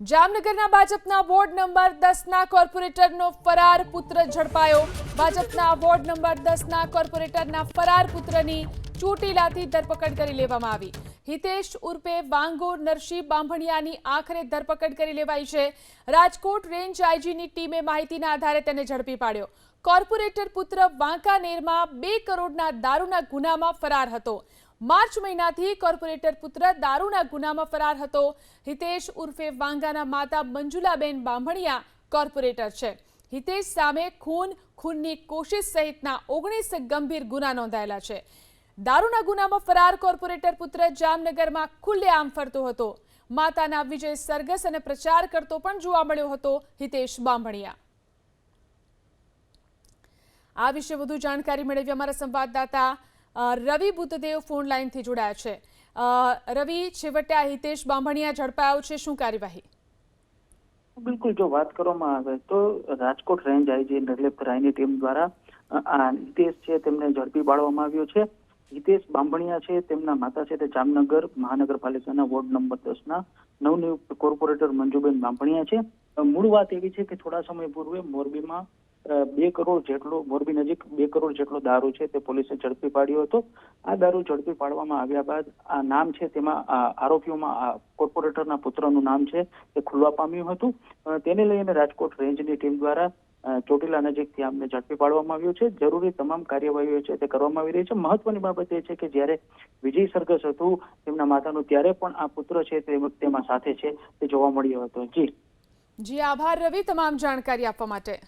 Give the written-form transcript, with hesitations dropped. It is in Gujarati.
જામનગરના ભાજપના વોર્ડ નંબર 10ના કોર્પોરેટરનો ફરાર પુત્ર ઝડપાયો। ભાજપના વોર્ડ નંબર 10ના કોર્પોરેટરના ફરાર પુત્રની ચોટીલાથી ધરપકડ કરી લેવામાં આવી। હિતેશ ઉર્ફે વાંગો નરસિંહ બાંભણિયાની આખરે ધરપકડ કરી લેવાઈ છે। રાજકોટ રેન્જ આઈજીની ટીમે માહિતીના આધારે તેને ઝડપી પાડ્યો। કોર્પોરેટર પુત્ર વાંકાનેરમાં 2 કરોડના દારૂના ગુનામાં ફરાર હતો। માર્ચ મહિનાથી કોર્પોરેટર પુત્ર દારૂના ગુનામાં ફરાર હતો। હિતેશ ઉર્ફે વાંગાના માતા મંજુલાબેન બાંભણિયા કોર્પોરેટર છે। હિતેશ સામે ખૂનની કોશિશ સહિતના 19 ગંભીર ગુના નોંધાયેલા છે। દારૂના ગુનામાં ફરાર કોર્પોરેટર પુત્ર જામનગરમાં ખુલ્લેઆમ ફરતો હતો। માતાના વિજય સરઘસ અને પ્રચાર કરતો પણ જોવા મળ્યો હતો હિતેશ બાંભણિયા। આ વિશે વધુ જાણકારી મેળવી અમારા સંવાદદાતા રવિ બુદ્ધદેવ ફોન લાઈનથી જોડાયા છે। રવિ, છેવટે આ હિતેશ બાંભણિયા ઝડપાયો છે, શું કાર્યવાહી? બિલકુલ, જો વાત કરવામાં આવે તો રાજકોટ રેન્જ આઈજી નિર્લેપ રાયની ટીમ દ્વારા આ હિતેશ છે તેમને ઝડપી પાડવામાં આવ્યો છે। હિતેશ બાંભણિયા છે, તેમના માતા છે તે જામનગર મહાનગરપાલિકાના વોર્ડ નંબર 10ના નવનિયુક્ત કોર્પોરેટર મંજુબેન બાંભણિયા છે। મૂળ વાત એવી છે કે થોડા સમય પૂર્વે મોરબીમાં 2 કરોડ જેટલો મોરબી નજીક 2 કરોડ જેટલો દારૂ છે તે પોલીસે ઝડપી પાડ્યો હતો। આ દારૂ ઝડપી પાડવામાં આવ્યા બાદ આ નામ છે તેમાં આરોપીઓમાં કોર્પોરેટરના પુત્રનું નામ છે તે ખુલવા પામ્યું હતું। તેને લઈને રાજકોટ રેન્જની ટીમ દ્વારા ચોટીલા નજીકથી આમને ઝડપી પાડવામાં આવ્યો છે। જરૂરી તમામ કાર્યવાહીઓ છે તે કરવામાં આવી રહી છે। મહત્વની બાબત એ છે કે જ્યારે વિજય સરઘસ હતું તેમના માતાનું, ત્યારે પણ આ પુત્ર છે તે તેમાં સાથે છે તે જોવા મળ્યો હતો। જી, આભાર રવિ, તમામ જાણકારી આપવા માટે।